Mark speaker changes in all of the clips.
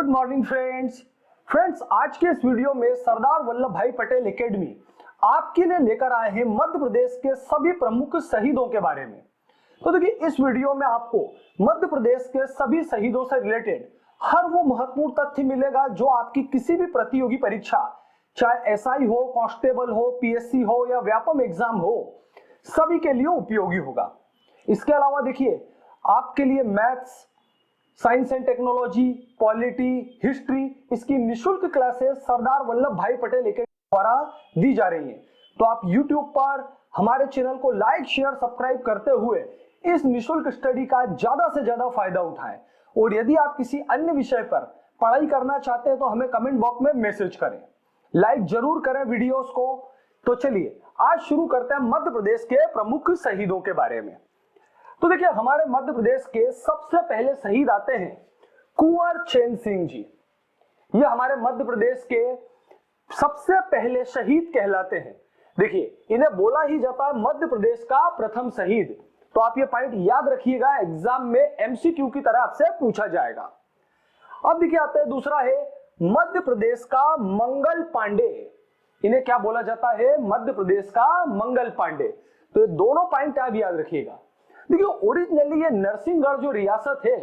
Speaker 1: Good morning friends आज के इस वीडियो में सरदार वल्लभ भाई पटेल एकेडमी आपके लिए लेकर आए हैं मध्य प्रदेश के सभी प्रमुख शहीदों के बारे में। तो देखिए इस वीडियो में आपको मध्य प्रदेश के सभी शहीदों से रिलेटेड हर वो महत्वपूर्ण तथ्य मिलेगा जो आपकी किसी भी प्रतियोगी परीक्षा, चाहे एसआई हो, कांस्टेबल हो, पीएससी हो या व्यापम एग्जाम हो, सभी के लिए उपयोगी होगा। इसके अलावा देखिए आपके लिए maths, science and technology, polity, history, इसकी निशुल्क क्लासेस सरदार वल्लभ भाई पटेल एकेडमी द्वारा दी जा रही हैं। तो आप YouTube पर हमारे चैनल को लाइक, शेयर, सब्सक्राइब करते हुए इस निशुल्क स्टडी का ज्यादा से ज्यादा फायदा उठाएं। और यदि आप किसी अन्य विषय पर पढ़ाई करना चाहते हैं तो हमें कमेंट बॉक्स में मैसेज करें, लाइक जरूर करें वीडियोस को। तो चलिए आज शुरू करते हैं मध्य प्रदेश के प्रमुख शहीदों के बारे में। तो देखिए हमारे मध्य प्रदेश के सबसे पहले शहीद आते हैं कुंवर चैन सिंह जी। ये हमारे मध्य प्रदेश के सबसे पहले शहीद कहलाते हैं। देखिए इन्हें बोला ही जाता है मध्य प्रदेश का प्रथम शहीद। तो आप ये पॉइंट याद रखिएगा, एग्जाम में एमसीक्यू की तरह आपसे पूछा जाएगा। अब देखिए आता है दूसरा है मध्य प्रदेश का मंगल पांडे। इन्हें क्या बोला जाता है? मध्य प्रदेश का मंगल पांडे। तो ये दोनों पॉइंट आप याद रखिएगा। देखिए ओरिजिनली ये नरसिंहगढ़ जो रियासत है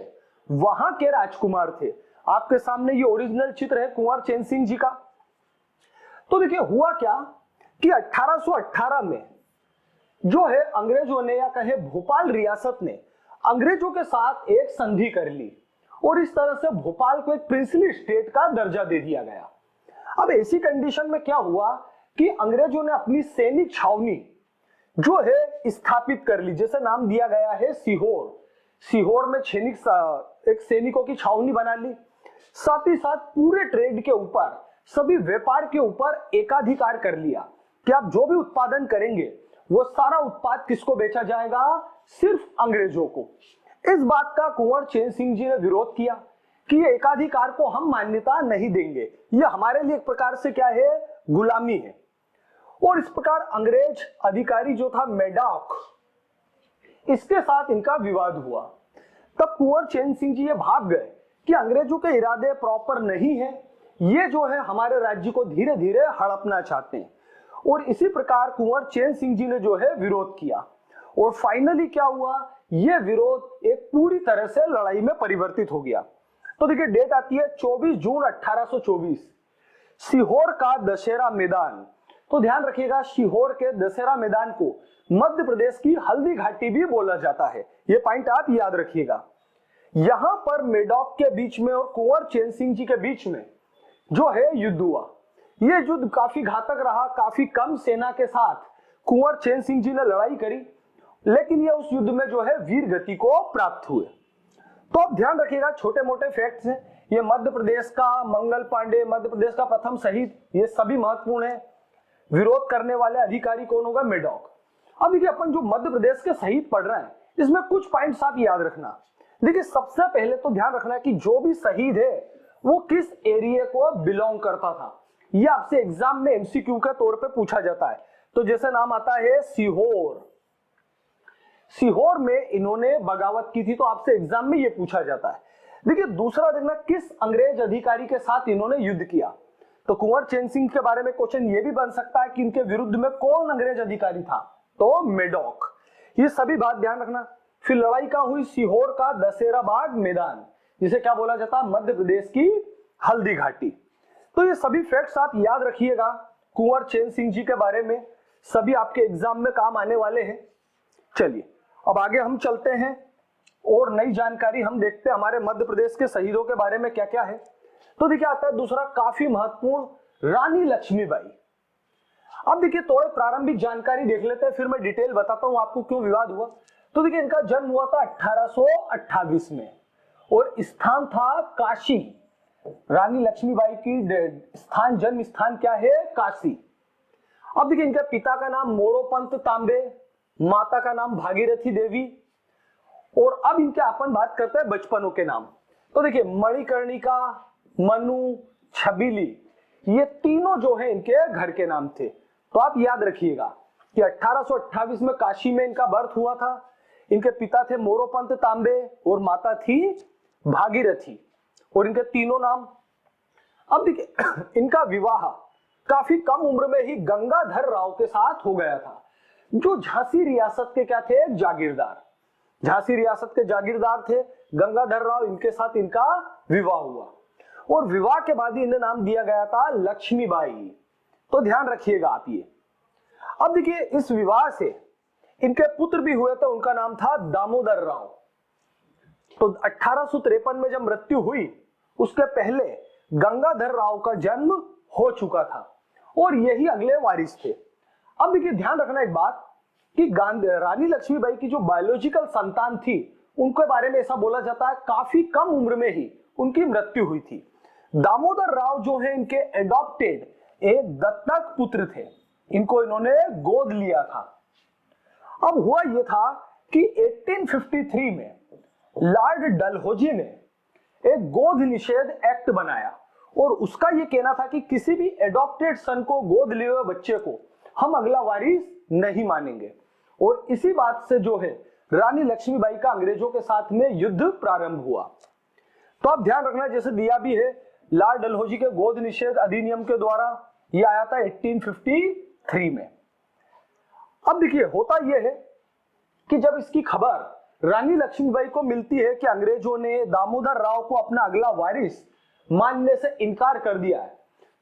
Speaker 1: वहां के राजकुमार थे। आपके सामने ये ओरिजिनल चित्र है कुंवर चैन सिंह जी का। तो देखिए हुआ क्या कि 1818 में जो है अंग्रेजों ने, या कहे भोपाल रियासत ने अंग्रेजों के साथ एक संधि कर ली और इस तरह से भोपाल को एक प्रिंसली स्टेट का दर्जा दे दिया गया। अब ऐसी कंडीशन में क्या हुआ कि अंग्रेजों ने अपनी सैनिक छावनी जो है स्थापित कर ली, जैसे नाम दिया गया है सीहोर। सीहोर में एक सैनिकों की छावनी बना ली। साथ ही साथ पूरे ट्रेड के ऊपर, सभी व्यापार के ऊपर एकाधिकार कर लिया कि आप जो भी उत्पादन करेंगे वो सारा उत्पाद किसको बेचा जाएगा? सिर्फ अंग्रेजों को। इस बात का कुंवर चैन सिंह जी ने विरोध किया कि ये एकाधिकार को हम मान्यता नहीं देंगे, ये हमारे लिए एक प्रकार से क्या है? गुलामी है। और इस प्रकार अंग्रेज अधिकारी जो था मेडॉक, इसके साथ इनका विवाद हुआ। तब कुंवर चैन सिंह जी ये भाग गए कि अंग्रेजों के इरादे प्रॉपर नहीं है, ये जो है हमारे राज्य को धीरे धीरे हड़पना चाहते हैं। और इसी प्रकार कुंवर चैन सिंह जी ने जो है विरोध किया और फाइनली क्या हुआ? ये विरोध एक पूरी तरह से लड़ाई में परिवर्तित हो गया। तो देखिए डेट आती है 24 जून 1824, सीहोर का दशहरा मैदान। तो ध्यान रखिएगा सीहोर के दशहरा मैदान को मध्य प्रदेश की हल्दी घाटी भी बोला जाता है। ये पॉइंट आप याद रखिएगा। यहां पर मेडॉक के बीच में और कुंवर चैन सिंह जी के बीच में जो है युद्ध हुआ। ये युद्ध काफी घातक रहा। काफी कम सेना के साथ कुंवर चैन सिंह जी ने लड़ाई करी, लेकिन ये उस युद्ध में जो है वीर गति को प्राप्त हुए। तो अब ध्यान रखिएगा, छोटे मोटे फैक्ट्स हैं। ये मध्य प्रदेश का मंगल पांडे, मध्य प्रदेश का प्रथम शहीद, ये सभी महत्वपूर्ण है। विरोध करने वाले अधिकारी कौन होगा? मेडॉक। अब देखिए अपन जो मध्य प्रदेश के शहीद पढ़ रहे हैं इसमें कुछ पॉइंट्स आप याद रखना। देखिए सबसे पहले तो ध्यान रखना है कि जो भी शहीद है वो किस एरिया को बिलोंग करता था। ये आपसे एग्जाम में एमसीक्यू के तौर पे पूछा जाता है। तो जैसे नाम आता है सीहोर, सीहोर में इन्होंने बगावत की थी, तो आपसे एग्जाम में ये पूछा जाता है। देखिए दूसरा देखना, किस अंग्रेज अधिकारी के साथ इन्होंने युद्ध किया। तो कुंवर चैन सिंह के बारे में क्वेश्चन ये भी बन सकता है कि इनके विरुद्ध में कौन अंग्रेज अधिकारी था? तो मेडॉक। ये सभी बात ध्यान रखना। फिर लड़ाई कहां हुई? सीहोर का दशहरा बाग मैदान, जिसे क्या बोला जाता है? मध्य प्रदेश की हल्दी घाटी। तो ये सभी फैक्ट्स आप याद रखिएगा कुंवर चैन सिंह जी के बारे में, सभी आपके एग्जाम में काम आने वाले हैं। चलिए अब आगे हम चलते हैं और नई जानकारी हम देखते हैं हमारे मध्य प्रदेश के शहीदों के बारे में क्या क्या है। तो देखिए आता है दूसरा काफी महत्वपूर्ण, रानी लक्ष्मीबाई। अब देखिए थोड़े प्रारंभिक जानकारी देख लेते हैं, फिर मैं डिटेल बताता हूं आपको क्यों विवाद हुआ। तो देखिए इनका जन्म हुआ था 1828 में और स्थान था काशी। रानी लक्ष्मीबाई की जन्म स्थान क्या है? काशी। अब देखिए इनके पिता का नाम मोरोपंत तांबे, माता का नाम भागीरथी देवी। और अब इनके अपन बात करते हैं बचपनों के नाम। तो देखिए मणिकर्णिका, मनु, छबीली, ये तीनों जो है इनके घर के नाम थे। तो आप याद रखिएगा कि 1828 में काशी में इनका बर्थ हुआ था। इनके पिता थे मोरोपंत तांबे और माता थी भागीरथी। और इनके तीनों नाम। अब देखिए इनका विवाह काफी कम उम्र में ही गंगाधर राव के साथ हो गया था, जो झांसी रियासत के क्या थे, जागीरदार, झांसी रियासत के जागीरदार थे गंगाधर राव। इनके साथ इनका विवाह हुआ और विवाह के बाद ही इन्हें नाम दिया गया था लक्ष्मीबाई। तो ध्यान रखिएगा आप ये। अब देखिए इस विवाह से इनके पुत्र भी हुए थे, उनका नाम था दामोदर राव। तो 1853 में जब मृत्यु हुई उसके पहले गंगाधर राव का जन्म हो चुका था और यही अगले वारिस थे। अब देखिए ध्यान रखना एक बात कि रानी लक्ष्मीबाई की जो बायोलॉजिकल संतान थी उनके बारे में ऐसा बोला जाता है काफी कम उम्र में ही उनकी मृत्यु हुई थी। दामोदर राव जो है इनके एडॉप्टेड एक दत्तक पुत्र थे, इनको इन्होंने गोद लिया था। अब हुआ यह था कि 1853 में लॉर्ड डलहौजी ने एक गोद निषेध एक्ट बनाया और उसका यह कहना था कि किसी भी एडॉप्टेड सन को गोद लिए हुए बच्चे को हम अगला वारिस नहीं मानेंगे। और इसी बात से जो है रानी लक्ष्मीबाई का अंग्रेजों के साथ में युद्ध प्रारंभ हुआ। तो आप ध्यान रखना, जैसे दिया भी है लॉर्ड डलहौजी के गोद निषेध अधिनियम के द्वारा यह आया था 1853 में। अब देखिए होता यह है कि जब इसकी खबर रानी लक्ष्मीबाई को मिलती है कि अंग्रेजों ने दामोदर राव को अपना अगला वारिस मानने से इनकार कर दिया है,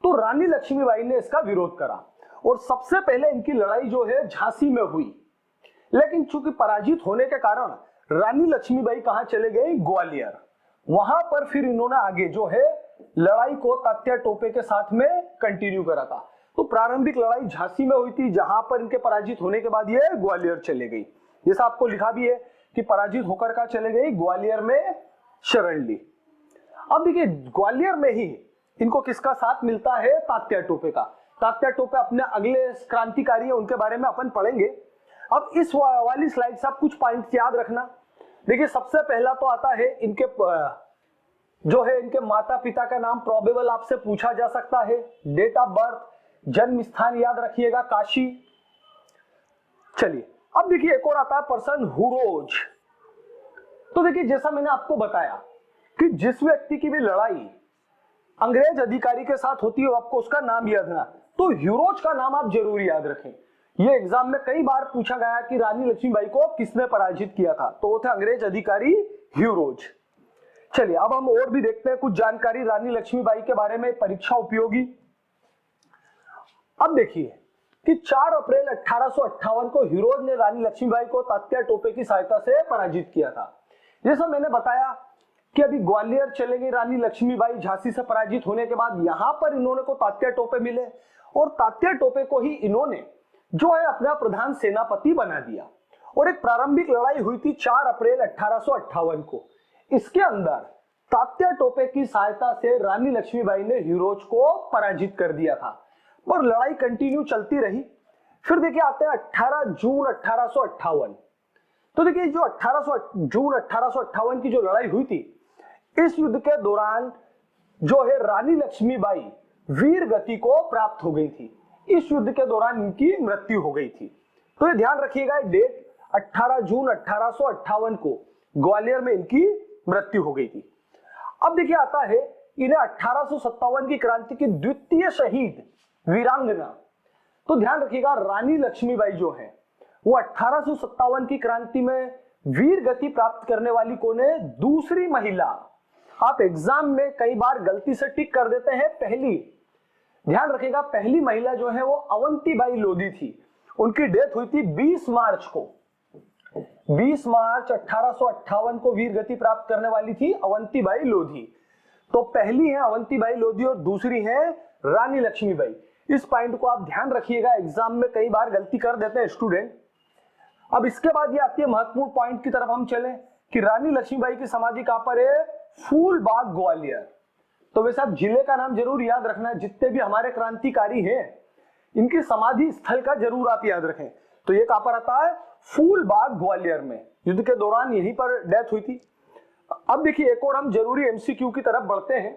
Speaker 1: तो रानी लक्ष्मीबाई ने इसका विरोध करा और सबसे पहले इनकी लड़ाई जो है झांसी में हुई। लेकिन चूंकि पराजित होने के कारण रानी लक्ष्मीबाई कहां चले गई, ग्वालियर। वहां पर फिर इन्होंने आगे जो है लड़ाई को तात्या टोपे के साथ में कंटिन्यू करा था। तो प्रारंभिक लड़ाई झांसी में हुई थी, जहां पर इनके पराजित होने के बाद ये ग्वालियर चले गई। जैसा आपको लिखा भी है कि पराजित होकर कहां चले गई, ग्वालियर में शरण ली। अब देखिए ग्वालियर में ही इनको किसका साथ मिलता है, तात्या टोपे का। तात्या टोपे अपने अगले क्रांतिकारी है, उनके बारे में अपन पढ़ेंगे। अब इस वाली स्लाइड से आप कुछ पॉइंट याद रखना। देखिए सबसे पहला तो आता है इनके जो है इनके माता पिता का नाम प्रोबेबल आपसे पूछा जा सकता है। डेट ऑफ बर्थ, जन्म स्थान याद रखिएगा, काशी। चलिए अब देखिए एक और आता है पर्सन, हुरोज। तो देखिए जैसा मैंने आपको बताया कि जिस व्यक्ति की भी लड़ाई अंग्रेज अधिकारी के साथ होती है आपको उसका नाम याद रखना। तो ह्यूरोज का नाम आप जरूर याद रखें। यह एग्जाम में कई बार पूछा गया कि रानी लक्ष्मीबाई को किसने पराजित किया था, तो वो थे अंग्रेज अधिकारी ह्यूरोज। चलिए अब हम और भी देखते हैं कुछ जानकारी रानी लक्ष्मीबाई के बारे में, परीक्षा उपयोगी। अब देखिए कि 4 अप्रैल 1858 को ह्यूरोज ने रानी लक्ष्मीबाई को तात्या टोपे की सहायता से पराजित किया था। जैसा मैंने बताया कि अभी ग्वालियर चले गई रानी लक्ष्मीबाई झांसी से पराजित होने के बाद, यहां पर इन्होंने को तात्या टोपे मिले और तात्या टोपे को ही इन्होंने जो है अपना प्रधान सेनापति बना दिया। और एक प्रारंभिक लड़ाई हुई थी 4 अप्रैल 1858 को। इसके अंदर तात्या टोपे की सहायता से रानी लक्ष्मीबाई ने ह्यूरोज को पराजित कर दिया था, पर लड़ाई कंटिन्यू चलती रही। फिर देखिए आते हैं 18 जून 1858। तो देखिए जो 18 जून 1858 की जो लड़ाई हुई थी, इस युद्ध के दौरान जो है रानी लक्ष्मीबाई वीर गति को प्राप्त हो गई थी। इस युद्ध के दौरान इनकी मृत्यु हो गई थी। तो ये ध्यान रखिएगा, डेट 18 जून 1858 को ग्वालियर में इनकी मृत्यु हो गई थी। अब देखिए आता है इन्हें 1857 की क्रांति की द्वितीय शहीद वीरांगना। तो ध्यान रखिएगा रानी लक्ष्मीबाई जो है वो 1857 की क्रांति में वीर गति प्राप्त करने वाली कौन है, दूसरी महिला। आप एग्जाम में कई बार गलती से टिक कर देते हैं पहली। ध्यान रखिएगा पहली महिला जो है वो अवंतीबाई लोधी थी। उनकी डेथ हुई थी 20 मार्च को। 20 मार्च 1858 को वीर गति प्राप्त करने वाली थी अवंतीबाई लोधी। तो पहली है अवंतीबाई लोधी और दूसरी है रानी लक्ष्मीबाई। इस पॉइंट को आप ध्यान रखिएगा, एग्जाम में कई बार गलती कर देते हैं स्टूडेंट। अब इसके बाद ये आती है महत्वपूर्ण पॉइंट की तरफ हम चले कि रानी लक्ष्मीबाई की समाधि कहां पर है, फूलबाग ग्वालियर। तो वैसे आप जिले का नाम जरूर याद रखना, जितने भी हमारे क्रांतिकारी हैं इनकी समाधि स्थल का जरूर आप याद रखें। तो ये कहां पर आता है, फूलबाग ग्वालियर में। युद्ध के दौरान यहीं पर डेथ हुई थी। अब देखिए एक और हम जरूरी एमसीक्यू की तरफ बढ़ते हैं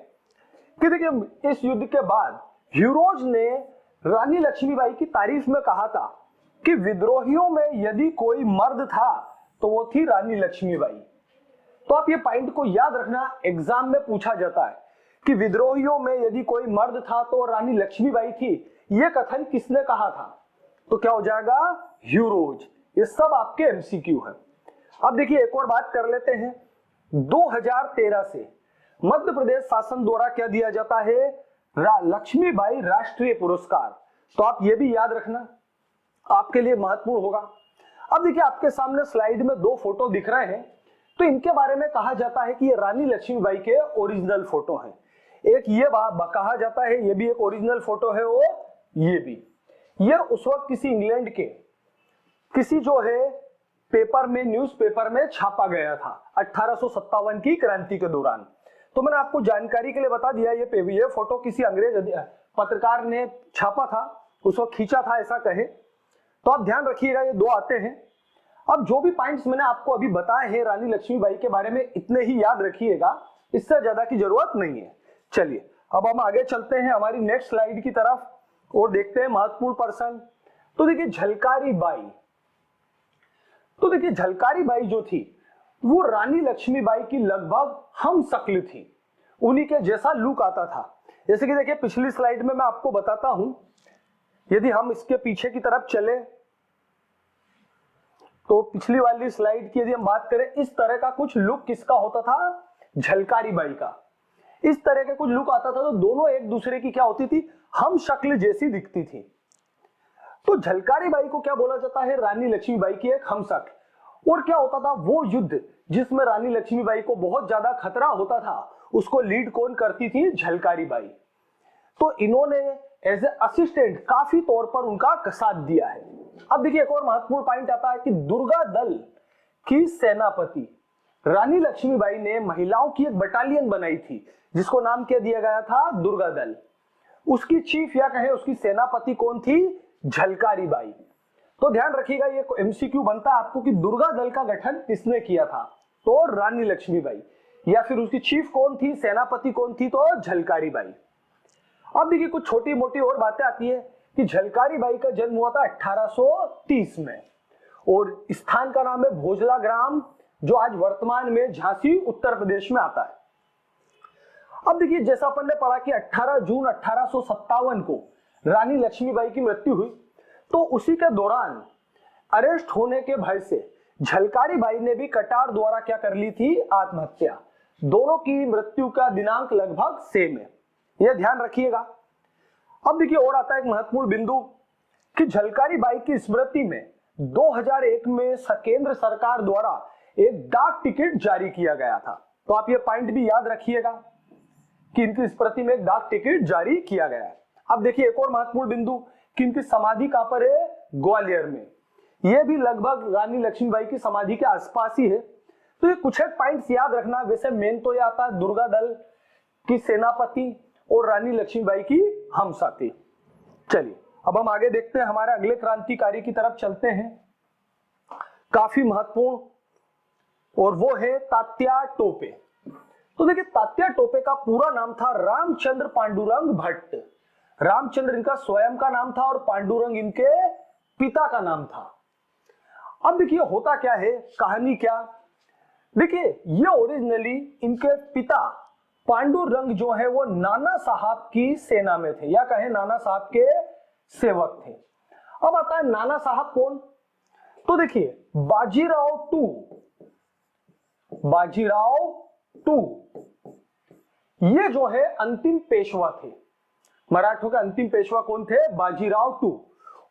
Speaker 1: कि देखिए इस युद्ध के बाद ह्यूरोज ने रानी लक्ष्मीबाई की तारीफ में कहा था कि विद्रोहियों में यदि कोई मर्द था तो वो थी रानी लक्ष्मीबाई। तो आप ये पॉइंट को याद रखना, एग्जाम में पूछा जाता है कि विद्रोहियों में यदि कोई मर्द था तो रानी लक्ष्मीबाई थी। ये कथन किसने कहा था? तो क्या हो जाएगा? ह्यूरोज। ये सब आपके एमसीक्यू है। अब देखिए एक और बात कर लेते हैं। 2013 से मध्य प्रदेश शासन द्वारा क्या दिया जाता है? लक्ष्मीबाई राष्ट्रीय पुरस्कार। तो आप ये भी याद रखना, आपके लिए महत्वपूर्ण होगा। अब देखिए आपके सामने स्लाइड में दो फोटो दिख रहे हैं, तो इनके बारे में कहा जाता है कि ये रानी लक्ष्मीबाई के ओरिजिनल फोटो हैं। एक ये कहा जाता है ये भी एक ओरिजिनल फोटो है, और ये भी। ये उस वक्त किसी इंग्लैंड के किसी जो है पेपर में, न्यूज़पेपर में छापा गया था 1857 की क्रांति के दौरान। तो मैंने आपको जानकारी के लिए बता दिया, ये फोटो किसी अंग्रेज पत्रकार ने छापा था, उस वक्त खींचा था ऐसा कहे। तो आप ध्यान रखिएगा, ये दो आते हैं। अब जो भी पॉइंट्स मैंने आपको अभी बताए हैं रानी लक्ष्मीबाई के बारे में, इतने ही याद रखिएगा, इससे ज्यादा की जरूरत नहीं है। चलिए अब हम आगे चलते हैं हमारी नेक्स्ट स्लाइड की तरफ और देखते हैं महत्वपूर्ण पर्सन। तो देखिए झलकारी बाई। तो देखिए झलकारी बाई जो थी वो रानी लक्ष्मीबाई की लगभग हमशक्ल थी, उन्हीं के जैसा लुक आता था। जैसे कि देखिए पिछली स्लाइड में मैं आपको बताता हूं, यदि हम इसके पीछे की तरफ चले तो पिछली वाली स्लाइड की यदि हम बात करें, इस तरह का कुछ लुक किसका होता था? झलकारी बाई का। इस तरह के कुछ लुक आता था, तो दोनों एक दूसरे की क्या होती थी? हम शक्ल जैसी दिखती थी। तो झलकारी बाई को क्या बोला जाता है? रानी लक्ष्मीबाई की एक हमशक्ल। और क्या होता था? वो युद्ध जिसमें रानी लक्ष्मीबाई को बहुत ज्यादा खतरा होता था, उसको लीड कौन करती थी? झलकारी बाई। तो इन्होंने एज ए असिस्टेंट काफी तौर पर उनका साथ दिया है। अब देखिए एक और महत्वपूर्ण पॉइंट आता है कि दुर्गा दल की सेनापति रानी लक्ष्मीबाई ने महिलाओं की एक बटालियन बनाई थी, जिसको नाम क्या दिया गया था? दुर्गा दल। उसकी चीफ या कहें उसकी सेनापति कौन थी? झलकारी बाई। तो ध्यान रखिएगा, ये एमसीक्यू बनता है आपको कि दुर्गा दल का गठन किसने किया था? तो रानी लक्ष्मीबाई। या फिर उसकी चीफ कौन थी, सेनापति कौन थी? तो झलकारी बाई। अब देखिए कुछ छोटी मोटी और बातें आती है कि झलकारी बाई का जन्म हुआ था 1830 में, और स्थान का नाम है भोजला ग्राम, जो आज वर्तमान में झांसी उत्तर प्रदेश में आता है। अब देखिए जैसा अपन ने पढ़ा कि 18 जून 1857 को रानी लक्ष्मीबाई की मृत्यु हुई, तो उसी के दौरान अरेस्ट होने के भय से झलकारी बाई ने भी कटार द्वारा क्या कर ली थी? आत्महत्या। दोनों की मृत्यु का दिनांक लगभग सेम है, यह ध्यान रखिएगा। अब देखिए और आता है एक महत्वपूर्ण बिंदु कि झलकारी बाई की स्मृति में 2001 में केंद्र सरकार द्वारा एक डाक टिकट जारी किया गया था। तो आप ये पॉइंट भी याद रखिएगा कि इनकी स्मृति में एक डाक टिकट जारी किया गया है। अब देखिए एक और महत्वपूर्ण बिंदु कि इनकी समाधि कहां पर है? ग्वालियर में। यह भी लगभग रानी लक्ष्मीबाई की समाधि के आसपास ही है। तो ये कुछ एक पॉइंट्स याद रखना। वैसे मेन तो यह आता है दुर्गा दल की सेनापति और रानी लक्ष्मीबाई की हमसाथी। चलिए अब हम आगे देखते हैं, हमारे अगले क्रांतिकारी की तरफ चलते हैं, काफी महत्वपूर्ण, और वो है तात्या टोपे। तो देखिए तात्या टोपे का पूरा नाम था रामचंद्र पांडुरंग भट्ट। रामचंद्र इनका स्वयं का नाम था और पांडुरंग इनके पिता का नाम था। अब देखिए होता क्या है, कहानी क्या। देखिए ये ओरिजिनली इनके पिता पांडुरंग जो है वो नाना साहब की सेना में थे, या कहें नाना साहब के सेवक थे। अब आता है नाना साहब कौन? तो देखिए बाजीराव टू ये जो है अंतिम पेशवा थे। मराठों के अंतिम पेशवा कौन थे? बाजीराव टू।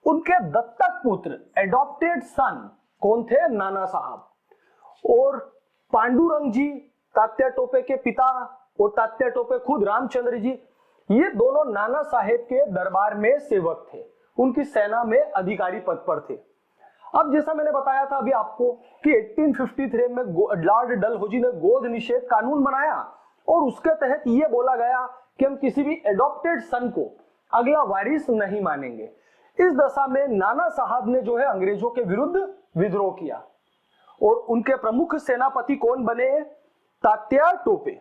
Speaker 1: उनके दत्तक पुत्र एडॉप्टेड सन कौन थे? नाना साहब। और पांडुरंग जी तात्या टोपे के पिता, और तात्या टोपे खुद रामचंद्र जी, ये दोनों नाना साहेब के दरबार में सेवक थे, उनकी सेना में अधिकारी पद पर थे। अब जैसा मैंने बताया था अभी आपको कि 1853 में लॉर्ड डलहौजी ने गोद निषेध कानून बनाया, और उसके तहत यह बोला गया कि हम किसी भी एडॉप्टेड सन को अगला वारिस नहीं मानेंगे। इस दशा में नाना साहब ने जो है अंग्रेजों के विरुद्ध विद्रोह किया, और उनके प्रमुख सेनापति कौन बने? तात्या टोपे।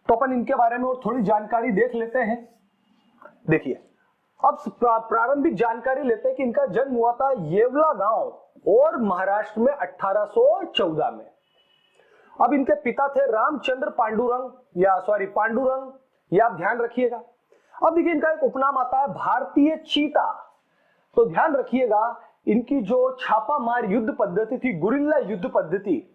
Speaker 1: तो अपन इनके बारे में और थोड़ी जानकारी देख लेते हैं। देखिए अब प्रारंभिक जानकारी लेते हैं कि इनका जन्म हुआ था येवला गांव और महाराष्ट्र में 1814 में। अब इनके पिता थे रामचंद्र पांडुरंग, ये आप ध्यान रखिएगा। अब देखिए इनका एक उपनाम आता है भारतीय चीता। तो ध्यान रखिएगा इनकी जो छापामार युद्ध पद्धति थी, गुरिल्ला युद्ध पद्धति,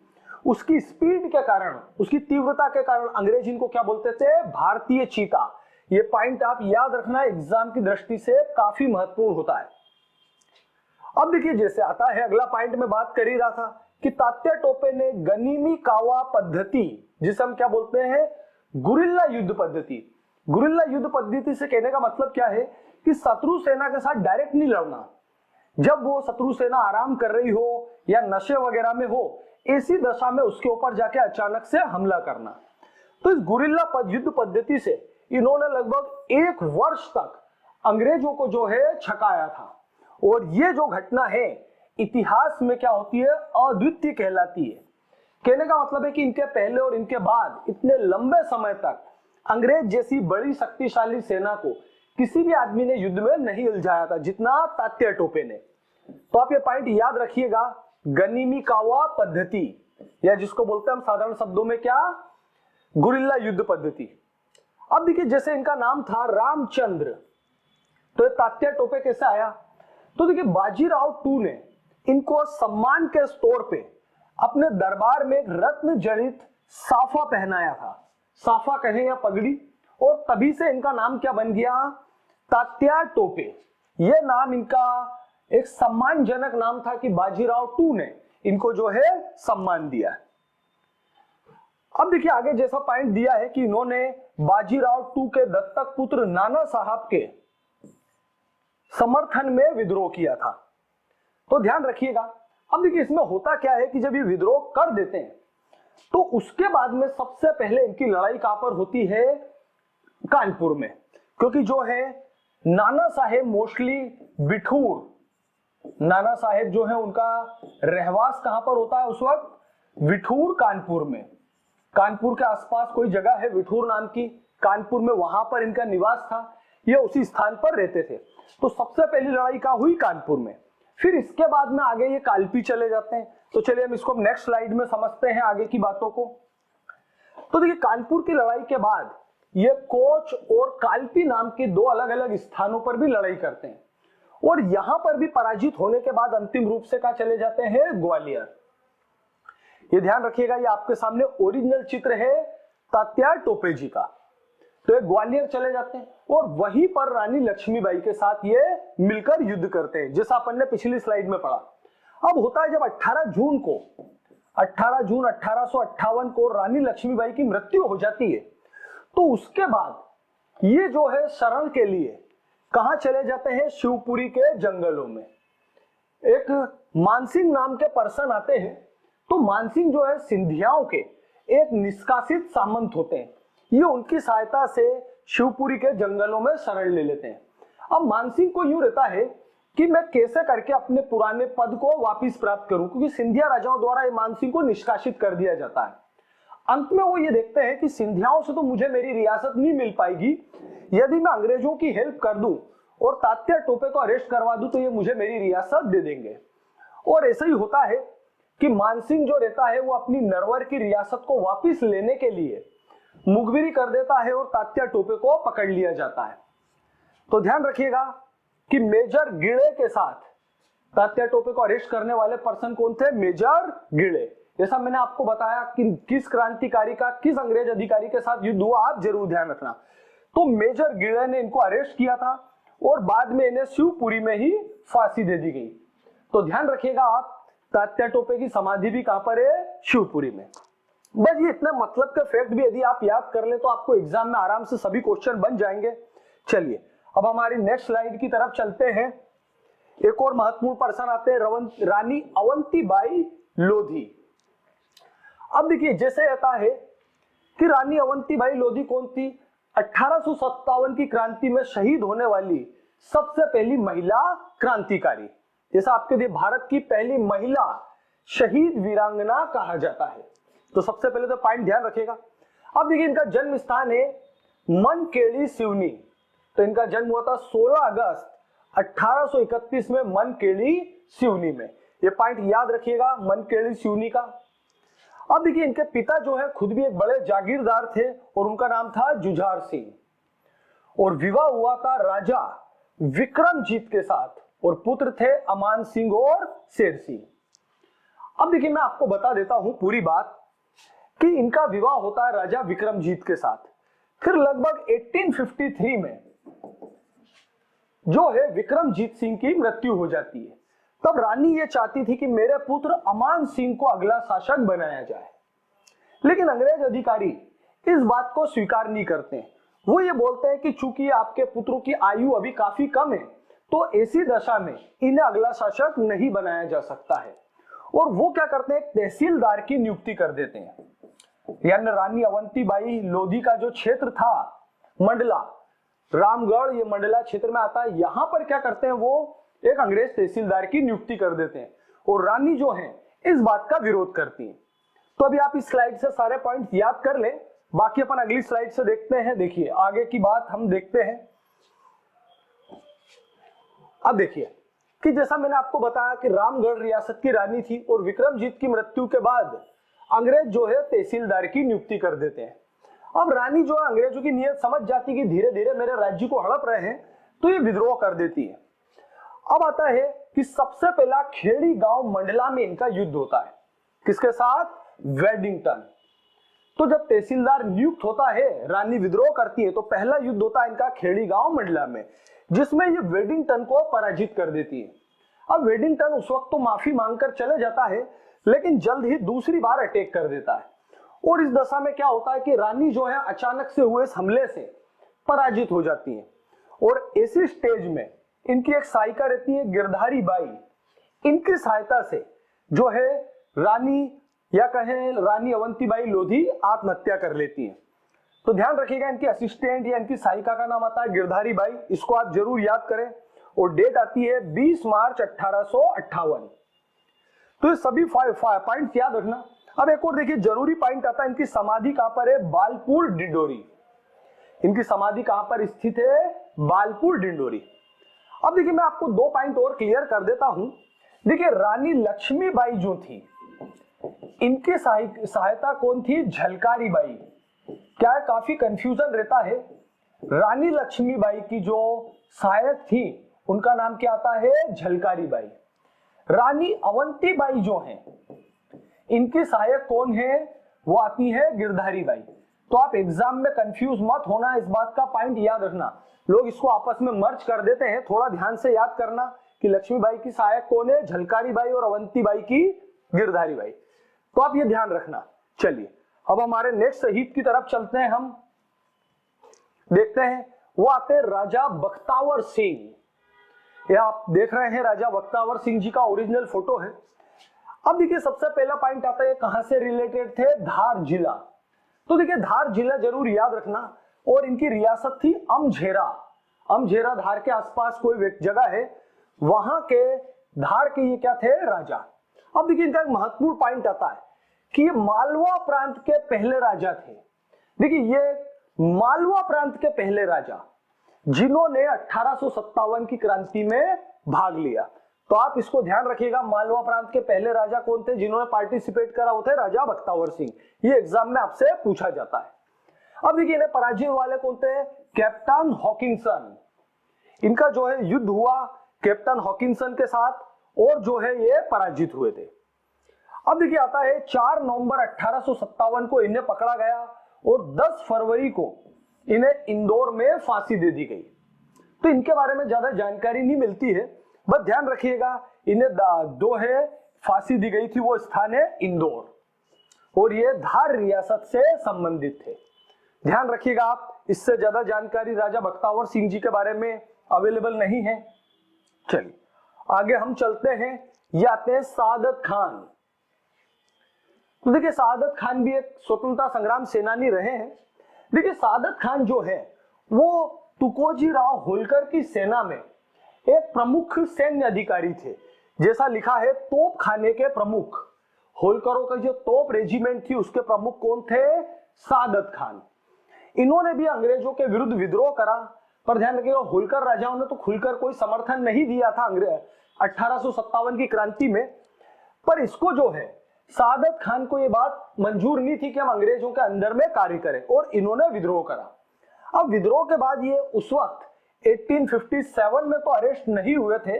Speaker 1: उसकी स्पीड के कारण, उसकी तीव्रता के कारण अंग्रेज इनको क्या बोलते थे, भारतीय चीता। ये पॉइंट आप याद रखना, एग्जाम की दृष्टि से काफी महत्वपूर्ण होता है। अब देखिए जैसे आता है अगला पॉइंट में बात कर ही रहा था कि तात्या टोपे ने गनीमी कावा पद्धति, जिसे हम क्या बोलते हैं, गुरिल्ला युद्ध पद्धति। गुरिल्ला युद्ध पद्धति से कहने का मतलब क्या है कि शत्रु सेना के साथ डायरेक्ट नहीं लड़ना, जब वो शत्रु सेना आराम कर रही हो या नशे वगैरह में हो, ऐसी दशा में उसके ऊपर जाके अचानक से हमला करना। तो इस गुरिल्ला युद्ध पद्धति से इन्होंने लगभग 1 वर्ष तक अंग्रेजों को जो है छकाया था। और ये जो घटना है इतिहास में क्या होती है, अद्वितीय कहलाती है। कहने का मतलब है कि इनके पहले और इनके बाद इतने लंबे समय तक अंग्रेज जैसी बड़ी शक्तिशाली सेना को किसी भी आदमी ने युद्ध में नहीं उलझाया था जितना तात्या टोपे ने। तो आप ये पॉइंट याद रखिएगा, गनीमी कावा पद्धति, या जिसको बोलते हैं हम साधारण शब्दों में क्या, गुरिल्ला युद्ध पद्धति। अब देखिए जैसे इनका नाम था रामचंद्र, तो ये तात्या टोपे कैसे आया, तो देखिए बाजीराव टू ने इनको सम्मान के तौर पे अपने दरबार में एक रत्न जड़ित साफा पहनाया था, साफा कहें या पगड़ी, और तभी से इनका नाम क्या बन गया, तात्या टोपे। ये नाम इनका एक सम्मानजनक नाम था कि बाजीराव टू ने इनको जो है सम्मान दिया। अब देखिए आगे जैसा पॉइंट दिया है कि इन्होंने बाजीराव टू के दत्तक पुत्र नाना साहब के समर्थन में विद्रोह किया था। तो ध्यान रखिएगा। अब देखिए इसमें होता क्या है कि जब ये विद्रोह कर देते हैं तो उसके बाद में सबसे पहले इनकी लड़ाई कहां पर होती है, कानपुर में, क्योंकि जो है नाना साहेब मोस्टली बिठूर, नाना साहेब जो है उनका रहवास कहां पर होता है उस वक्त, विठूर कानपुर में। कानपुर के आसपास कोई जगह है विठूर नाम की, कानपुर में, वहां पर इनका निवास था, ये उसी स्थान पर रहते थे। तो सबसे पहली लड़ाई कहां हुई, कानपुर में। फिर इसके बाद में आगे ये कालपी चले जाते हैं। तो चलिए हम इसको नेक्स्ट स्लाइड में समझते हैं आगे की बातों को। तो देखिए कानपुर की लड़ाई के बाद ये कोच और कालपी नाम के 2 अलग अलग स्थानों पर भी लड़ाई करते हैं, और यहां पर भी पराजित होने के बाद अंतिम रूप से कहां चले जाते हैं, ग्वालियर। ये ध्यान रखिएगा, ये आपके सामने ओरिजिनल चित्र है तात्या टोपे जी का। तो ये ग्वालियर चले जाते हैं और वहीं पर रानी लक्ष्मीबाई के साथ ये मिलकर युद्ध करते हैं, जैसा अपन ने पिछली स्लाइड में पढ़ा। अब होता है जब 18 जून 1858 को रानी लक्ष्मीबाई की मृत्यु हो जाती है, तो उसके बाद ये जो है शरण के लिए कहां चले जाते हैं, शिवपुरी के जंगलों में। एक मानसिंह नाम के पर्सन आते हैं। तो मानसिंह जो है सिंधियाओं के एक निष्कासित सामंत होते हैं, ये उनकी सहायता से शिवपुरी के जंगलों में शरण ले लेते हैं। अब मानसिंह को यूं रहता है कि मैं कैसे करके अपने पुराने पद को वापस प्राप्त करूं, क्योंकि सिंधिया राजाओं द्वारा ये मानसिंह को निष्कासित कर दिया जाता है। अंत में वो ये देखते हैं कि सिंधियाओं से तो मुझे मेरी रियासत नहीं मिल पाएगी, यदि मैं अंग्रेजों की हेल्प कर दूं और तात्या टोपे को अरेस्ट करवा दूं तो ये मुझे मेरी रियासत दे देंगे। और ऐसा ही होता है कि मानसिंह जो रहता है वो अपनी नरवर की रियासत को वापस लेने के लिए मुखबिरी कर देता है और तात्या टोपे को पकड़ लिया जाता है। तो ध्यान रखिएगा कि मेजर गिळे के साथ तात्या टोपे को अरेस्ट करने वाले पर्सन कौन थे, मेजर गिळे। जैसा मैंने आपको बताया कि किस क्रांतिकारी का किस अंग्रेज अधिकारी के साथ युद्ध हुआ, आप जरूर ध्यान रखना। तो मेजर गिळे ने इनको अरेस्ट किया था और बाद में इन्हें शिवपुरी में ही फांसी दे दी गई। तो ध्यान रखिएगा आप, तात्या टोपे की समाधि भी कहां पर है, शिवपुरी में। बस ये इतना मतलब के फैक्ट भी यदि आप याद कर ले तो आपको एग्जाम में आराम से सभी क्वेश्चन बन जाएंगे। चलिए अब हमारी नेक्स्ट स्लाइड की तरफ चलते हैं। एक और महत्वपूर्ण पर्सन आते हैं, रानी अवंतीबाई लोधी। अब देखिए जैसे रहता है कि रानी अवंतीबाई लोधी कौन थी, 1857 की क्रांति में शहीद होने वाली सबसे पहली महिला क्रांतिकारी, जैसा आपके लिए भारत की पहली महिला शहीद वीरांगना कहा जाता है। तो सबसे पहले तो पॉइंट ध्यान रखिएगा। अब देखिए इनका जन्म स्थान है मनकेड़ी सिवनी। तो इनका जन्म हुआ था 16 अगस्त 1831 में मनकेड़ी सिवनी में। ये पॉइंट याद रखिएगा, मनकेड़ी सिवनी का। अब देखिए इनके पिता जो है खुद भी एक बड़े जागीरदार थे और उनका नाम था जुझार सिंह और विवाह हुआ था राजा विक्रमजीत के साथ और पुत्र थे अमान सिंह और शेर सिंह। अब देखिए मैं आपको बता देता हूं पूरी बात कि इनका विवाह होता है राजा विक्रमजीत के साथ। फिर लगभग 1853 में जो है विक्रमजीत सिंह की मृत्यु हो जाती है। तब रानी ये चाहती थी कि मेरे पुत्र अमान सिंह को अगला शासक बनाया जाए, लेकिन अंग्रेज अधिकारी इस बात को स्वीकार नहीं करते। वो ये बोलते हैं कि चूंकि आपके पुत्रों की आयु अभी काफी कम है तो ऐसी दशा में इन्हें अगला शासक नहीं बनाया जा सकता है। और वो क्या करते हैं, तहसीलदार की नियुक्ति कर देते हैं। यानी रानी अवंतीबाई लोधी का जो क्षेत्र था मंडला, रामगढ़ ये मंडला क्षेत्र में आता है, यहां पर क्या करते हैं वो एक अंग्रेज तहसीलदार की नियुक्ति कर देते हैं और रानी जो है इस बात का विरोध करती है। तो अभी आप इस स्लाइड से सारे पॉइंट याद कर लें, बाकी अपन अगली स्लाइड से देखते हैं। देखिए आगे की बात हम देखते हैं। अब देखिए कि जैसा मैंने आपको बताया कि रामगढ़ रियासत की रानी थी और विक्रमजीत की मृत्यु के बाद अंग्रेज जो है तहसीलदार की नियुक्ति कर देते हैं। अब रानी जो है अंग्रेजों की नीयत समझ जाती कि धीरे धीरे मेरे राज्य को हड़प रहे हैं, तो ये विद्रोह कर देती है। अब आता है कि सबसे पहला खेड़ी गांव मंडला में इनका युद्ध होता है। किसके साथ? वेडिंगटन। तो जब तहसीलदार नियुक्त होता है, रानी विद्रोह करती है, तो पहला युद्ध होता है इनका खेड़ी गांव मंडला में, जिसमें ये वेडिंगटन को पराजित कर देती है। अब वेडिंगटन उस वक्त तो माफी मांगकर चले जाता है, लेकिन जल्द ही दूसरी बार अटैक कर देता है। और इस दशा में क्या होता है कि रानी जो है अचानक से हुए इस हमले से पराजित हो जाती है। और ऐसी स्टेज में इनकी एक सहायिका रहती है गिरधारी बाई। इनकी सहायता से जो है रानी या कहें रानी अवंतीबाई लोधी आत्महत्या कर लेती है। तो ध्यान रखिएगा इनकी असिस्टेंट या इनकी सहायिका का नाम आता है गिरधारी बाई, इसको आप जरूर याद करें। और डेट आती है 20 मार्च 1858। तो ये सभी पॉइंट्स याद रखना। अब एक और देखिए जरूरी पॉइंट आता है, इनकी समाधि कहां पर है? बालपुर डिंडोरी। इनकी समाधि कहां पर स्थित है? बालपुर डिंडोरी। अब देखिए मैं आपको दो पॉइंट और क्लियर कर देता हूं। देखिए रानी लक्ष्मीबाई जो थी, इनकी सहायता कौन थी? झलकारी बाई। क्या है, काफी कंफ्यूजन रहता है। रानी लक्ष्मीबाई की जो सहायक थी उनका नाम क्या आता है? झलकारी बाई। रानी अवंतीबाई जो है इनकी सहायक कौन है? वो आती है गिरधारी बाई। तो आप एग्जाम में कंफ्यूज मत होना, इस बात का पॉइंट याद रखना। लोग इसको आपस में मर्ज कर देते हैं, थोड़ा ध्यान से याद करना कि लक्ष्मीबाई की सहायक कौन है? झलकारी बाई और अवंतीबाई की गिरधारी बाई। तो आप ये ध्यान रखना। चलिए अब हमारे नेक्स्ट शहीद की तरफ चलते हैं। हम देखते हैं वो आते हैं राजा बख्तावर सिंह। ये आप देख रहे हैं राजा बख्तावर सिंह जी का ओरिजिनल फोटो है। अब देखिए सबसे पहला पॉइंट आता है कहां से रिलेटेड थे? धार जिला। तो देखिए धार जिला जरूर याद रखना। और इनकी रियासत थी अमझेरा। अमझेरा धार के आसपास कोई जगह है, वहां के धार के ये क्या थे? राजा। अब देखिए इनका एक महत्वपूर्ण पॉइंट आता है कि ये मालवा प्रांत के पहले राजा थे। देखिए ये मालवा प्रांत के पहले राजा जिन्होंने 1857 की क्रांति में भाग लिया। तो आप इसको ध्यान रखिएगा, मालवा प्रांत के पहले राजा कौन थे जिन्होंने पार्टिसिपेट करा? वो थे राजा बख्तावर सिंह। ये एग्जाम में आपसे पूछा जाता है। अब देखिए इन्हें पराजय वाले कौन थे? Captain Hoskinson. इनका जो है युद्ध हुआ कैप्टन हॉकिंसन के साथ और जो है ये पराजित हुए थे। अब देखिए आता है 4 नवंबर 1857 को इन्हें पकड़ा गया और 10 फरवरी को इन्हें इंदौर में फांसी दे दी गई। तो इनके बारे में ज्यादा जानकारी नहीं मिलती है, बस ध्यान रखिएगा इन्हें जो है फांसी दी गई थी वो स्थान है इंदौर और ये धार रियासत से संबंधित थे। ध्यान रखिएगा आप, इससे ज्यादा जानकारी राजा बख्तावर सिंह जी के बारे में अवेलेबल नहीं है। चलिए आगे हम चलते हैं। ये आते हैं सादत खान। तो देखिए सादत खान भी एक स्वतंत्रता संग्राम सेनानी रहे हैं। देखिए सादत खान जो है वो तुकोजी राव होलकर की सेना में एक प्रमुख सैन्य अधिकारी थे। जैसा लिखा है तोप खाने के प्रमुख। होलकरों का जो तोप रेजिमेंट थी उसके प्रमुख कौन थे? सादत खान। इन्होंने भी अंग्रेजों के विरुद्ध विद्रोह करा, पर ध्यान रखिएगा होलकर राजाओं ने तो खुलकर कोई समर्थन नहीं दिया था 1857 की क्रांति में। पर इसको जो है सादत खान को ये बात मंजूर नहीं थी कि हम अंग्रेजों के अंदर में कार्य करें और इन्होंने विद्रोह करा। अब विद्रोह के बाद ये उस वक्त 1857 में तो अरेस्ट नहीं हुए थे,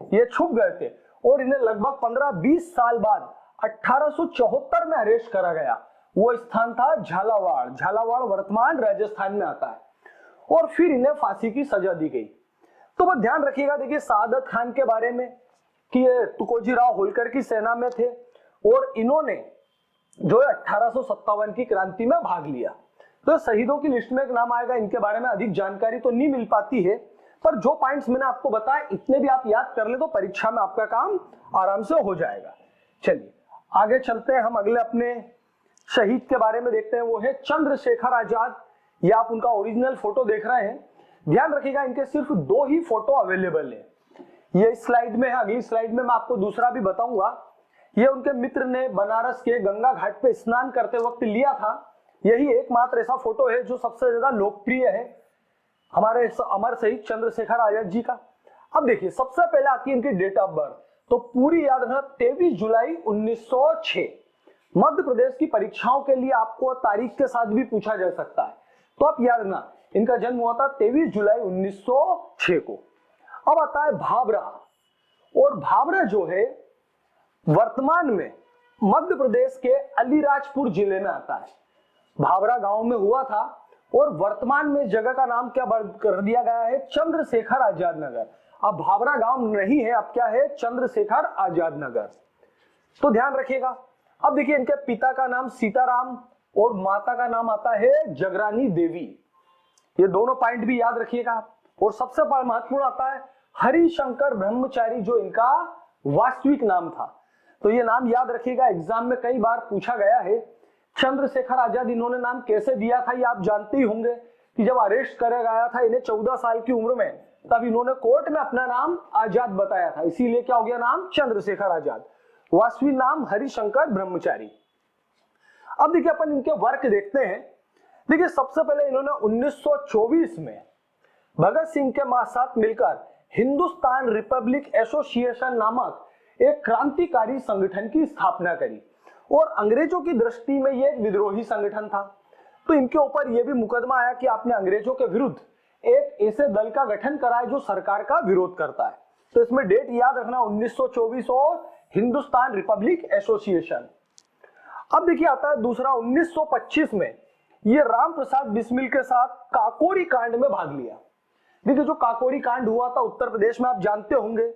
Speaker 1: ये छुप गए थे और इन्हें लगभग 15-20 साल बाद 1874 में अरेस्ट करा गया। वो स्थान था झालावाड़। झालावाड़ वर्तमान राजस्थान में आता है और फिर इन्हें फांसी की सजा दी गई। तो बस ध्यान रखिएगा, देखिए सादत खान के बारे में कि ये तुकोजी राव होलकर की सेना में थे और इन्होंने जो है 1857 की क्रांति में भाग लिया। तो शहीदों की लिस्ट में एक नाम आएगा, इनके बारे में अधिक जानकारी तो नहीं मिल पाती है, पर जो पॉइंट्स मैंने आपको बताया इतने भी आप याद कर ले तो परीक्षा में आपका काम आराम से हो जाएगा। चलिए आगे चलते हैं, हम अगले अपने शहीद के बारे में देखते हैं, वो है चंद्रशेखर आजाद। ये आप उनका ओरिजिनल फोटो देख रहे हैं। ध्यान रखिएगा इनके सिर्फ 2 ही फोटो अवेलेबल है, ये इस स्लाइड में है, अगली स्लाइड में मैं आपको दूसरा भी बताऊंगा। ये उनके मित्र ने बनारस के गंगा घाट पे स्नान करते वक्त लिया था। यही एकमात्र ऐसा फोटो है जो सबसे ज्यादा लोकप्रिय है हमारे अमर शहीद चंद्रशेखर आजाद जी का। अब देखिए सबसे पहले आती है इनकी डेट ऑफ बर्थ, तो पूरी याद रखना 23 जुलाई 1906। मध्य प्रदेश की परीक्षाओं के लिए आपको तारीख के साथ भी पूछा जा सकता है, तो आप याद रखना इनका जन्म हुआ था 23 जुलाई 1906 को। अब आता है भाभरा, और भाभरा जो है वर्तमान में मध्य प्रदेश के अलीराजपुर जिले में आता है। भाभरा गांव में हुआ था और वर्तमान में जगह का नाम क्या कर दिया गया है, चंद्रशेखर आजाद नगर। अब भाभरा गांव नहीं है, अब क्या है, चंद्रशेखर आजाद नगर। तो ध्यान रखिएगा। अब देखिए इनके पिता का नाम सीताराम और माता का नाम आता है जगरानी देवी। ये दोनों पॉइंट भी याद रखिएगा। और सबसे महत्वपूर्ण आता है हरिशंकर ब्रह्मचारी, जो इनका वास्तविक नाम था। तो ये नाम याद रखिएगा, एग्जाम में कई बार पूछा गया है। चंद्रशेखर आजाद इन्होंने नाम कैसे दिया था ये आप जानते ही होंगे कि जब अरेस्ट करा गया था इन्हें 14 साल की उम्र में, तब इन्होंने कोर्ट में अपना नाम आजाद बताया था, इसीलिए क्या हो गया नाम चंद्रशेखर आजाद। वास्तविक नाम हरिशंकर ब्रह्मचारी। अब देखिए अपन इनके वर्क देखते हैं। देखिए सबसे पहले इन्होंने 1924 में भगत सिंह के साथ मिलकर हिंदुस्तान रिपब्लिक एसोसिएशन नामक एक क्रांतिकारी संगठन की स्थापना करी और अंग्रेजों की दृष्टि में यह एक विद्रोही संगठन था। तो इनके ऊपर यह भी मुकदमा आया कि आपने अंग्रेजों के विरुद्ध एक ऐसे दल का गठन करा है जो सरकार का विरोध करता है। तो इसमें डेट याद रखना 1924 और हिंदुस्तान रिपब्लिक एसोसिएशन। अब देखिए आता है दूसरा 1925 में ये राम प्रसाद बिस्मिल के साथ काकोरी कांड में भाग लिया। देखिए जो काकोरी कांड हुआ था उत्तर प्रदेश में, आप जानते होंगे,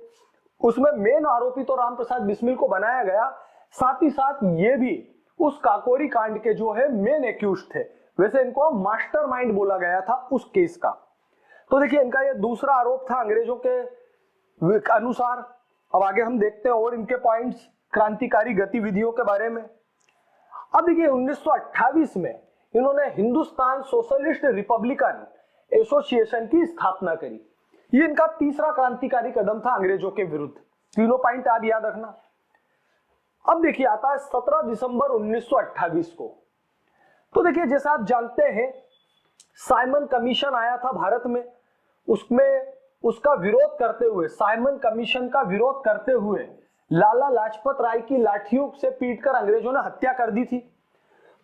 Speaker 1: उसमें मेन आरोपी तो राम प्रसाद बिस्मिल को बनाया गया, साथ ही साथ ये भी उस काकोरी कांड के जो है मेन एक्यूज थे। वैसे इनको मास्टरमाइंड बोला गया था उस केस का। तो देखिए इनका ये दूसरा आरोप था अंग्रेजों के अनुसार। अब आगे हम देखते हैं और इनके पॉइंट्स क्रांतिकारी गतिविधियों के बारे में। अब देखिए 1928 में इन्होंने हिंदुस्तान सोशलिस्ट रिपब्लिकन एसोसिएशन की स्थापना करी। ये इनका तीसरा क्रांतिकारी कदम था अंग्रेजों के विरुद्ध। तीनों पॉइंट आप याद रखना। अब देखिए आता है 17 दिसंबर 1928 को। तो देखिए जैसा आप जानते हैं साइमन कमीशन आया था भारत में, उसमें उसका विरोध करते हुए, साइमन कमीशन का विरोध करते हुए लाला लाजपत राय की लाठियों से पीटकर अंग्रेजों ने हत्या कर दी थी।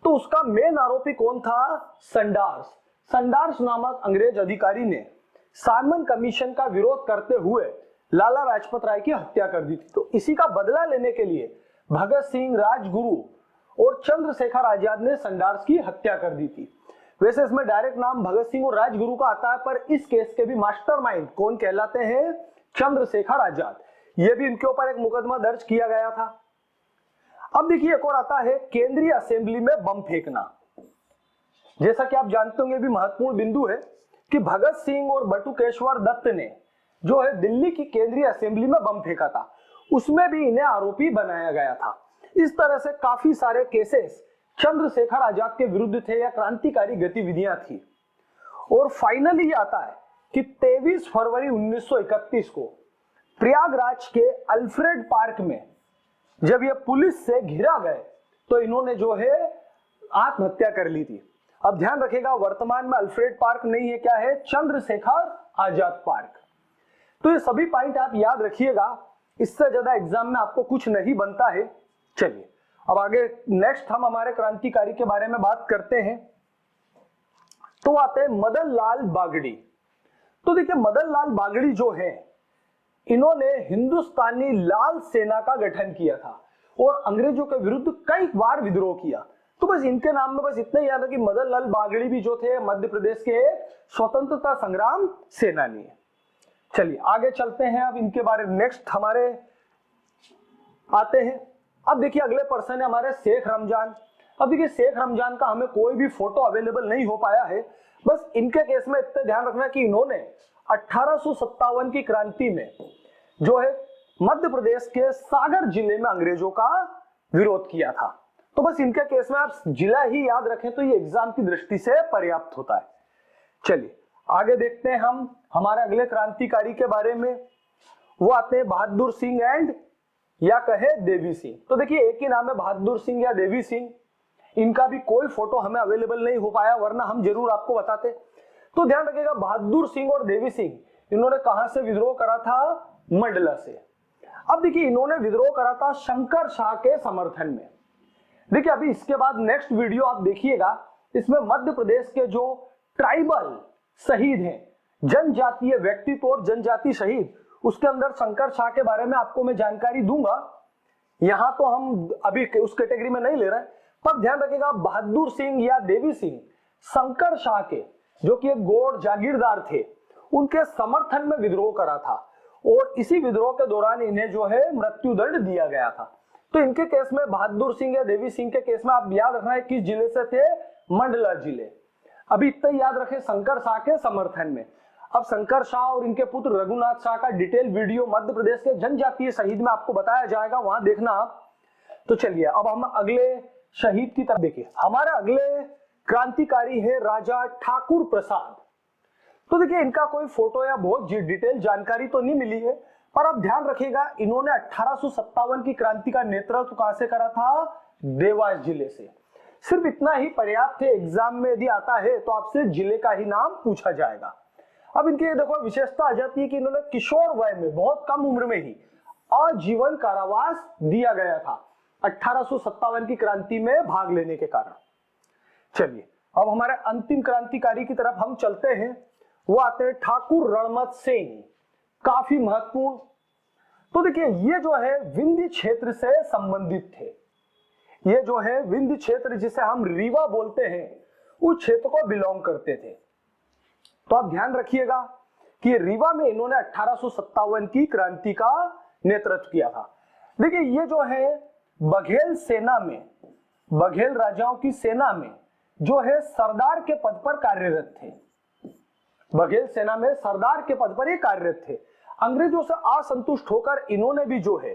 Speaker 1: तो उसका मेन आरोपी कौन था, संडार्स। संडार्स नामक अंग्रेज अधिकारी ने साइमन कमीशन का विरोध करते हुए लाला लाजपत राय की हत्या कर दी थी। तो इसी का बदला लेने के लिए भगत सिंह, राजगुरु और चंद्रशेखर आजाद ने संडार्स की हत्या कर दी थी। वैसे इसमें डायरेक्ट नाम भगत सिंह और राजगुरु का आता है, पर इस केस के भी मास्टरमाइंड कौन कहलाते हैं, चंद्रशेखर आजाद। ये भी इनके ऊपर एक मुकदमा दर्ज किया गया था। अब देखिए एक और आता है केंद्रीय असेंबली में बम फेंकना। जैसा कि आप जानते होंगे भी महत्वपूर्ण बिंदु है कि भगत सिंह और बटुकेश्वर दत्त ने जो है दिल्ली की केंद्रीय असेंबली में बम फेंका था, उसमें भी इन्हें आरोपी बनाया गया था। इस तरह से काफी सारे केसेस चंद्रशेखर आजाद के विरुद्ध थे या क्रांतिकारी गतिविधियां थी। और फाइनली ये आता है कि 23 फरवरी 1931 को प्रयागराज के अल्फ्रेड पार्क में जब ये पुलिस से घिरा गए तो इन्होंने जो है आत्महत्या कर ली थी। अब ध्यान रखिएगा वर्तमान में अल्फ्रेड पार्क नहीं है, क्या है, चंद्रशेखर आजाद पार्क। तो ये सभी पॉइंट आप याद रखिएगा, इससे ज्यादा एग्जाम में आपको कुछ नहीं बनता है। चलिए अब आगे नेक्स्ट हम हमारे क्रांतिकारी के बारे में बात करते हैं। तो आते हैं मदन लाल बागड़ी। तो देखिए मदन लाल बागड़ी जो है, इन्होंने हिंदुस्तानी लाल सेना का गठन किया था और अंग्रेजों के विरुद्ध कई बार विद्रोह किया। तो बस इनके नाम में बस इतना ही याद है कि मदन लाल बागड़ी भी जो थे मध्य प्रदेश के स्वतंत्रता संग्राम सेनानी है। चलिए आगे चलते हैं। अब इनके बारे में नेक्स्ट हमारे आते हैं। अब देखिए अगले पर्सन है हमारे शेख रमजान। अब देखिए शेख रमजान का हमें कोई भी फोटो अवेलेबल नहीं हो पाया है। बस इनके केस में इतना ध्यान रखना कि इन्होंने 1857 की क्रांति में जो है मध्य प्रदेश के सागर जिले में अंग्रेजों का विरोध किया था। तो बस इनके केस में आप जिला ही याद रखें तो ये एग्जाम की दृष्टि से पर्याप्त होता है। चलिए आगे देखते हैं हम हमारे अगले क्रांतिकारी के बारे में। वो आते हैं बहादुर सिंह एंड या कहे देवी सिंह। तो देखिए एक ही नाम है बहादुर सिंह या देवी सिंह। इनका भी कोई फोटो हमें अवेलेबल नहीं हो पाया, वरना हम जरूर आपको बताते। तो ध्यान रखिएगा बहादुर सिंह और देवी सिंह इन्होंने कहां से विद्रोह करा था? मंडला से। अब देखिए इन्होंने विद्रोह करा था शंकर शाह के समर्थन में। देखिए अभी इसके बाद नेक्स्ट वीडियो आप देखिएगा, इसमें मध्य प्रदेश के जो ट्राइबल शहीद हैं, जनजातीय व्यक्तित्व और जनजाति शहीद, उसके अंदर शंकर शाह के बारे में आपको मैं जानकारी दूंगा। यहां तो हम अभी उस कैटेगरी में नहीं ले रहे हैं, पर ध्यान रखिएगा बहादुर सिंह या देवी सिंह शंकर शाह के, जो कि एक गोंड जागीरदार थे, उनके समर्थन में विद्रोह करा था और इसी विद्रोह के दौरान इन्हें जो है मृत्युदंड दिया गया था। तो इनके केस में बहादुर सिंह या देवी सिंह के केस में आप याद रखना है किस जिले से थे? मंडला जिले। अभी इतना याद रखें शंकर शाह के समर्थन में। अब शंकर शाह और इनके पुत्र रघुनाथ शाह का डिटेल वीडियो मध्य प्रदेश के जनजातीय शहीद में आपको बताया जाएगा, वहां देखना आप। तो चलिए अब हम अगले शहीद की तरफ देखिए। हमारे अगले क्रांतिकारी है राजा ठाकुर प्रसाद। तो देखिए इनका कोई फोटो या बहुत डिटेल जानकारी तो नहीं मिली है, पर अब ध्यान रखिएगा इन्होंने 1857 की क्रांति का नेतृत्व कहां से करा था? देवास जिले से। सिर्फ इतना ही पर्याप्त है, एग्जाम में यदि आता है तो आपसे जिले का ही नाम पूछा जाएगा। अब इनकी देखो विशेषता आ जाती है कि इन्होंने किशोर वय में बहुत कम उम्र में ही आजीवन कारावास दिया गया था 1857 की क्रांति में भाग लेने के कारण। चलिए अब हमारे अंतिम क्रांतिकारी की तरफ हम चलते हैं। वो आते हैं ठाकुर रणमत सिंह, काफी महत्वपूर्ण। तो देखिए ये जो है विंध्य क्षेत्र से संबंधित थे। ये जो है विंध्य क्षेत्र जिसे हम रीवा बोलते हैं, उस क्षेत्र को बिलोंग करते थे। तो आप ध्यान रखिएगा कि रीवा में इन्होंने 1857 की क्रांति का नेतृत्व किया था। देखिए ये जो है बघेल सेना में, बघेल राजाओं की सेना में जो है सरदार के पद पर कार्यरत थे। बघेल सेना में सरदार के पद पर ये कार्यरत थे। अंग्रेजों से असंतुष्ट होकर इन्होंने भी जो है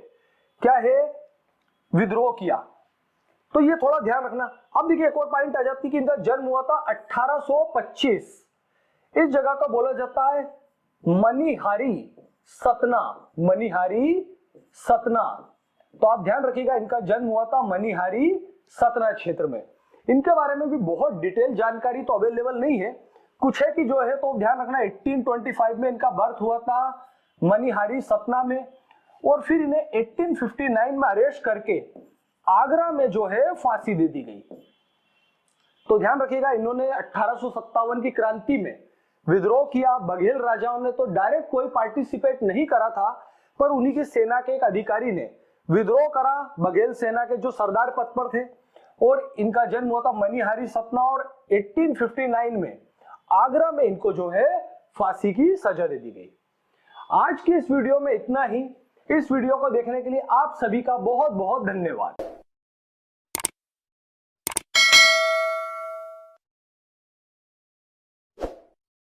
Speaker 1: क्या है विद्रोह किया। तो ये थोड़ा ध्यान रखना। अब देखिए एक और पॉइंट आ जाती है कि इनका जन्म हुआ था 1825। इस जगह को बोला जाता है मनिहारी सतना, मनिहारी सतना। तो आप ध्यान रखिएगा इनका जन्म हुआ था मनिहारी सतना क्षेत्र में। इनके बारे में भी बहुत डिटेल जानकारी तो अवेलेबल नहीं है, कुछ है कि जो है तो ध्यान रखना 1825 में इनका बर्थ हुआ था मनिहारी सतना में, और फिर इन्हें 1859 में अरेस्ट करके आगरा में जो है फांसी दे दी गई। तो ध्यान रखिएगा इन्होंने 1857 की क्रांति में विद्रोह किया। बघेल राजाओं ने तो डायरेक्ट कोई पार्टिसिपेट नहीं करा था, पर उन्हीं की सेना के एक अधिकारी ने विद्रोह करा, बघेल सेना के जो सरदार पद पर थे, और इनका जन्म हुआ था मनिहारी सतना, और 1859 में आगरा में इनको जो है फांसी की सजा दे दी गई। आज की इस वीडियो में इतना ही। इस वीडियो को देखने के लिए आप सभी का बहुत बहुत धन्यवाद।